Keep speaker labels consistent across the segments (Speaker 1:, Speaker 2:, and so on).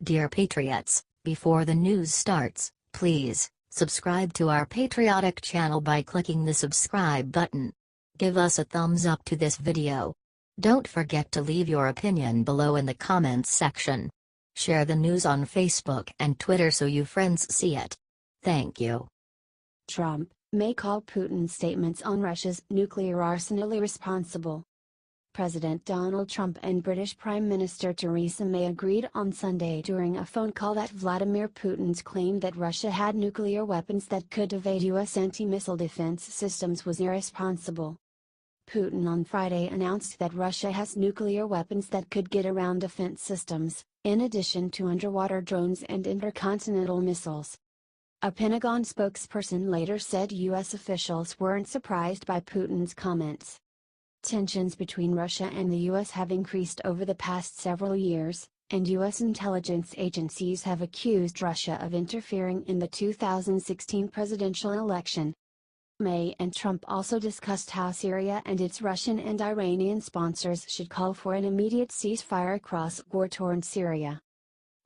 Speaker 1: Dear Patriots, before the news starts, please subscribe to our patriotic channel by clicking the subscribe button. Give us a thumbs up to this video. Don't forget to leave your opinion below in the comments section. Share the news on Facebook and Twitter so your friends see it. Thank you.
Speaker 2: Trump may call Putin's statements on Russia's nuclear arsenal irresponsible. President Donald Trump and British Prime Minister Theresa May agreed on Sunday during a phone call that Vladimir Putin's claim that Russia had nuclear weapons that could evade U.S. anti-missile defense systems was irresponsible. Putin on Friday announced that Russia has nuclear weapons that could get around defense systems, in addition to underwater drones and intercontinental missiles. A Pentagon spokesperson later said U.S. officials weren't surprised by Putin's comments. Tensions between Russia and the U.S. have increased over the past several years, and U.S. intelligence agencies have accused Russia of interfering in the 2016 presidential election. May and Trump also discussed how Syria and its Russian and Iranian sponsors should call for an immediate ceasefire across war-torn Syria.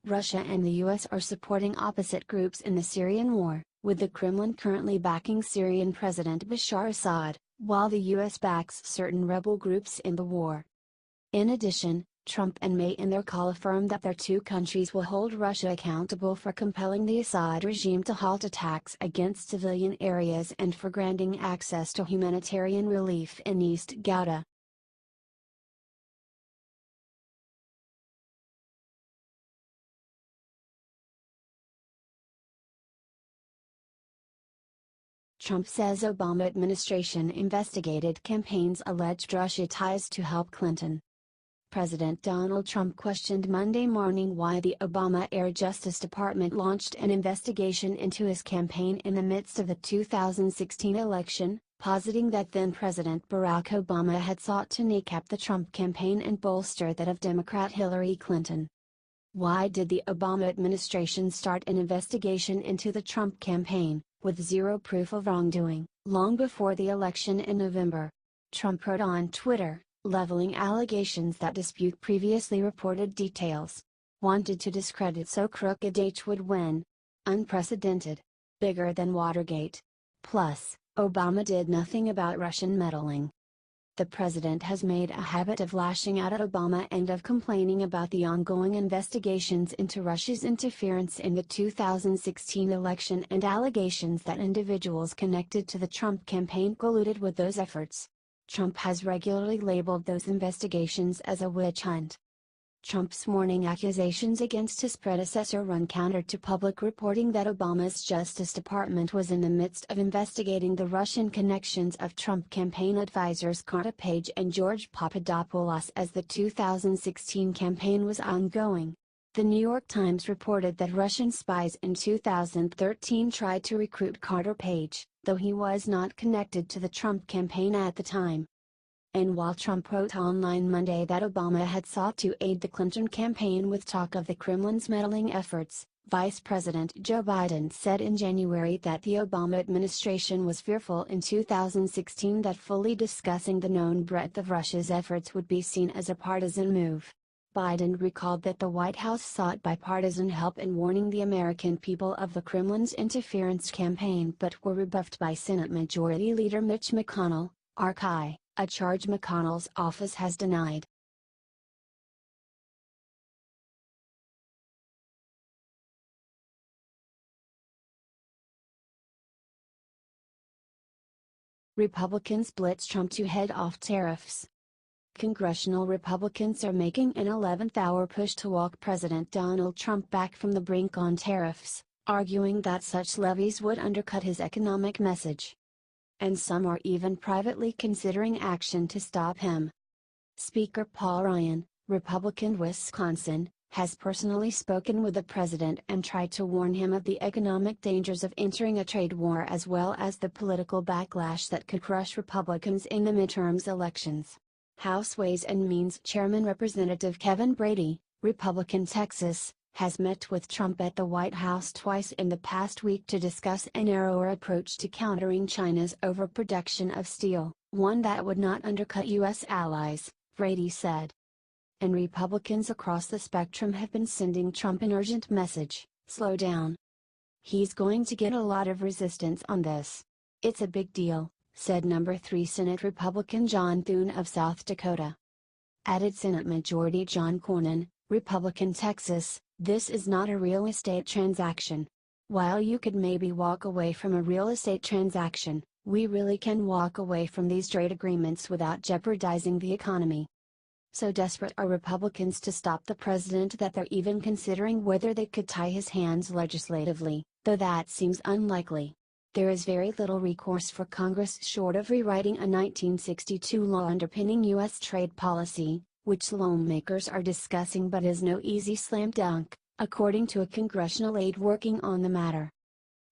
Speaker 2: Russia and the U.S. are supporting opposite groups in the Syrian war, with the Kremlin currently backing Syrian President Bashar Assad, while the U.S. backs certain rebel groups in the war. In addition, Trump and May in their call affirmed that their two countries will hold Russia accountable for compelling the Assad regime to halt attacks against civilian areas and for granting access to humanitarian relief in East Ghouta. Trump says Obama administration investigated campaign's alleged Russia ties to help Clinton. President Donald Trump questioned Monday morning why the Obama-era Justice Department launched an investigation into his campaign in the midst of the 2016 election, positing that then-President Barack Obama had sought to kneecap the Trump campaign and bolster that of Democrat Hillary Clinton. Why did the Obama administration start an investigation into the Trump campaign, with zero proof of wrongdoing, long before the election in November? Trump wrote on Twitter, leveling allegations that dispute previously reported details. Wanted to discredit so crooked H would win. Unprecedented. Bigger than Watergate. Plus, Obama did nothing about Russian meddling. The president has made a habit of lashing out at Obama and of complaining about the ongoing investigations into Russia's interference in the 2016 election and allegations that individuals connected to the Trump campaign colluded with those efforts. Trump has regularly labeled those investigations as a witch hunt. Trump's morning accusations against his predecessor run counter to public reporting that Obama's Justice Department was in the midst of investigating the Russian connections of Trump campaign advisors Carter Page and George Papadopoulos as the 2016 campaign was ongoing. The New York Times reported that Russian spies in 2013 tried to recruit Carter Page, though he was not connected to the Trump campaign at the time. And while Trump wrote online Monday that Obama had sought to aid the Clinton campaign with talk of the Kremlin's meddling efforts, Vice President Joe Biden said in January that the Obama administration was fearful in 2016 that fully discussing the known breadth of Russia's efforts would be seen as a partisan move. Biden recalled that the White House sought bipartisan help in warning the American people of the Kremlin's interference campaign but were rebuffed by Senate Majority Leader Mitch McConnell, RCI. A charge McConnell's office has denied. Republicans blitz Trump to head off tariffs. Congressional Republicans are making an 11th-hour push to walk President Donald Trump back from the brink on tariffs, arguing that such levies would undercut his economic message. And some are even privately considering action to stop him. Speaker Paul Ryan, Republican Wisconsin, has personally spoken with the president and tried to warn him of the economic dangers of entering a trade war as well as the political backlash that could crush Republicans in the midterms elections. House Ways and Means Chairman Representative Kevin Brady, Republican Texas, has met with Trump at the White House twice in the past week to discuss a narrower approach to countering China's overproduction of steel, one that would not undercut U.S. allies, Brady said. and Republicans across the spectrum have been sending Trump an urgent message: slow down. He's going to get a lot of resistance on this. It's a big deal, said number 3 Senate Republican John Thune of South Dakota. Added Senate Majority John Cornyn, Republican Texas, this is not a real estate transaction. While you could maybe walk away from a real estate transaction, we really can walk away from these trade agreements without jeopardizing the economy. So desperate are Republicans to stop the president that they're even considering whether they could tie his hands legislatively, though that seems unlikely. There is very little recourse for Congress short of rewriting a 1962 law underpinning U.S. trade policy, which lawmakers are discussing but is no easy slam dunk, according to a congressional aide working on the matter.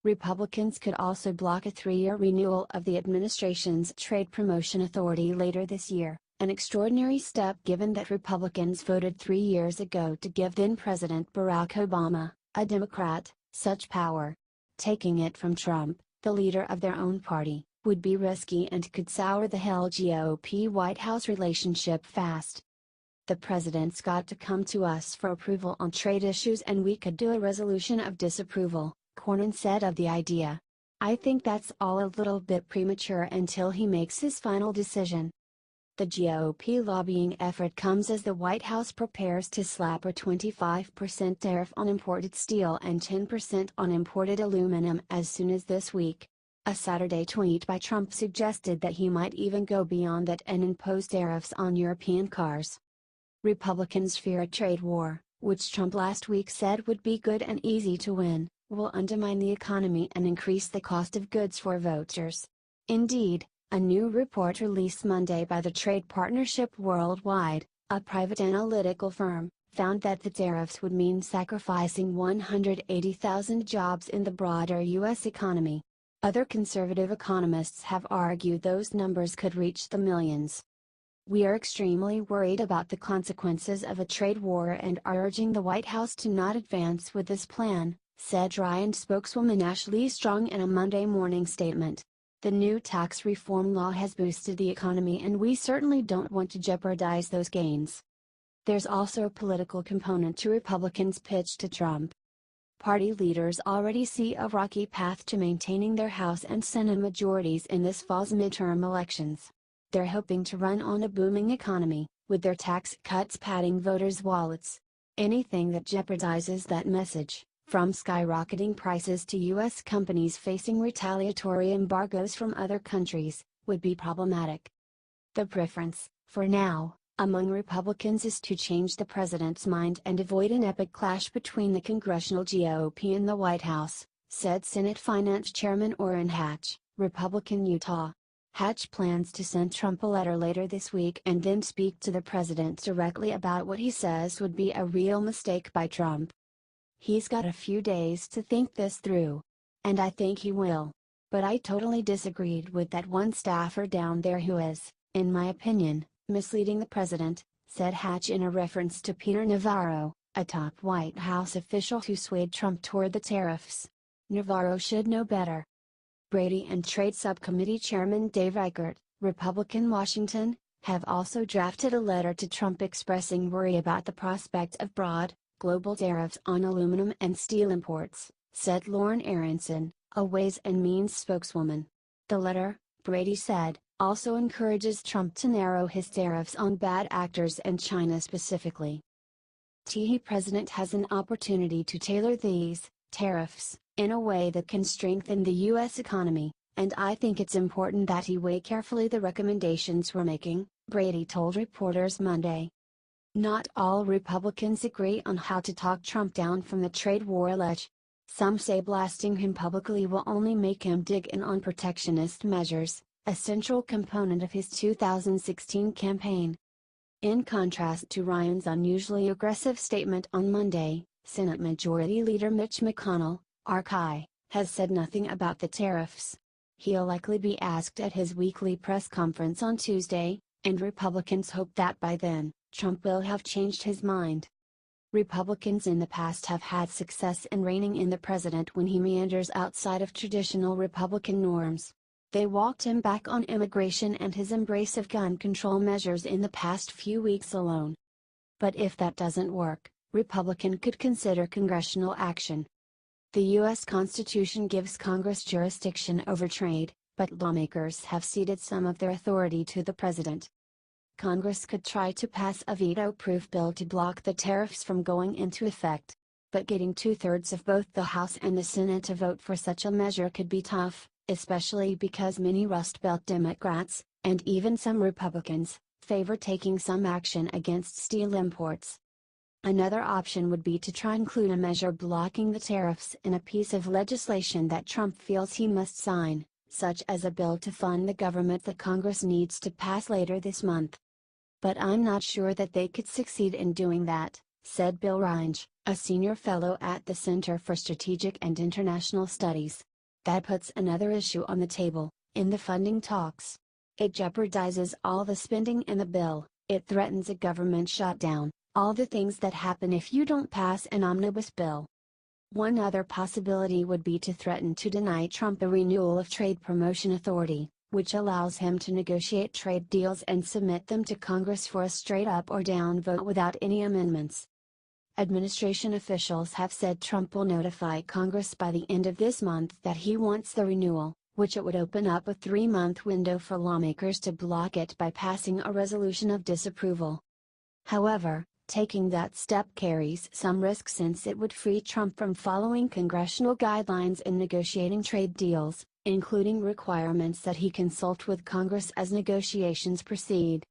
Speaker 2: Republicans could also block a 3-year renewal of the administration's Trade Promotion Authority later this year, an extraordinary step given that Republicans voted 3 years ago to give then-President Barack Obama, a Democrat, such power. Taking it from Trump, the leader of their own party, would be risky and could sour the GOP-White House relationship fast. The president's got to come to us for approval on trade issues and we could do a resolution of disapproval, Cornyn said of the idea. I think that's all a little bit premature until he makes his final decision. The GOP lobbying effort comes as the White House prepares to slap a 25% tariff on imported steel and 10% on imported aluminum as soon as this week. A Saturday tweet by Trump suggested that he might even go beyond that and impose tariffs on European cars. Republicans fear a trade war, which Trump last week said would be good and easy to win, will undermine the economy and increase the cost of goods for voters. Indeed, a new report released Monday by the Trade Partnership Worldwide, a private analytical firm, found that the tariffs would mean sacrificing 180,000 jobs in the broader U.S. economy. Other conservative economists have argued those numbers could reach the millions. We are extremely worried about the consequences of a trade war and are urging the White House to not advance with this plan, said Ryan spokeswoman Ashley Strong in a Monday morning statement. The new tax reform law has boosted the economy and we certainly don't want to jeopardize those gains. There's also a political component to Republicans' pitch to Trump. Party leaders already see a rocky path to maintaining their House and Senate majorities in this fall's midterm elections. They're hoping to run on a booming economy, with their tax cuts padding voters' wallets. Anything that jeopardizes that message, from skyrocketing prices to U.S. companies facing retaliatory embargoes from other countries, would be problematic. The preference, for now, among Republicans is to change the president's mind and avoid an epic clash between the congressional GOP and the White House, said Senate Finance Chairman Orrin Hatch, Republican Utah. Hatch plans to send Trump a letter later this week and then speak to the president directly about what he says would be a real mistake by Trump. He's got a few days to think this through. And I think he will. But I totally disagreed with that one staffer down there who is, in my opinion, misleading the president, said Hatch in a reference to Peter Navarro, a top White House official who swayed Trump toward the tariffs. Navarro should know better. Brady and Trade Subcommittee Chairman Dave Reichert, Republican Washington, have also drafted a letter to Trump expressing worry about the prospect of broad, global tariffs on aluminum and steel imports, said Lauren Aronson, a Ways and Means spokeswoman. The letter, Brady said, also encourages Trump to narrow his tariffs on bad actors and China specifically. The president has an opportunity to tailor these tariffs in a way that can strengthen the U.S. economy, and I think it's important that he weigh carefully the recommendations we're making, Brady told reporters Monday. Not all Republicans agree on how to talk Trump down from the trade war ledge. Some say blasting him publicly will only make him dig in on protectionist measures, a central component of his 2016 campaign. In contrast to Ryan's unusually aggressive statement on Monday, Senate Majority Leader Mitch McConnell, RCI, has said nothing about the tariffs. He'll likely be asked at his weekly press conference on Tuesday, and Republicans hope that by then, Trump will have changed his mind. Republicans in the past have had success in reining in the president when he meanders outside of traditional Republican norms. They walked him back on immigration and his embrace of gun control measures in the past few weeks alone. But if that doesn't work, Republicans could consider congressional action. The U.S. Constitution gives Congress jurisdiction over trade, but lawmakers have ceded some of their authority to the president. Congress could try to pass a veto-proof bill to block the tariffs from going into effect. But getting 2/3 of both the House and the Senate to vote for such a measure could be tough, especially because many Rust Belt Democrats, and even some Republicans, favor taking some action against steel imports. Another option would be to try include a measure blocking the tariffs in a piece of legislation that Trump feels he must sign, such as a bill to fund the government that Congress needs to pass later this month. But I'm not sure that they could succeed in doing that, said Bill Reinsch, a senior fellow at the Center for Strategic and International Studies. That puts another issue on the table, in the funding talks. It jeopardizes all the spending in the bill, it threatens a government shutdown, all the things that happen if you don't pass an omnibus bill. One other possibility would be to threaten to deny Trump a renewal of trade promotion authority, which allows him to negotiate trade deals and submit them to Congress for a straight up or down vote without any amendments. Administration officials have said Trump will notify Congress by the end of this month that he wants the renewal, which it would open up a 3-month window for lawmakers to block it by passing a resolution of disapproval. However, taking that step carries some risk since it would free Trump from following congressional guidelines in negotiating trade deals, including requirements that he consult with Congress as negotiations proceed.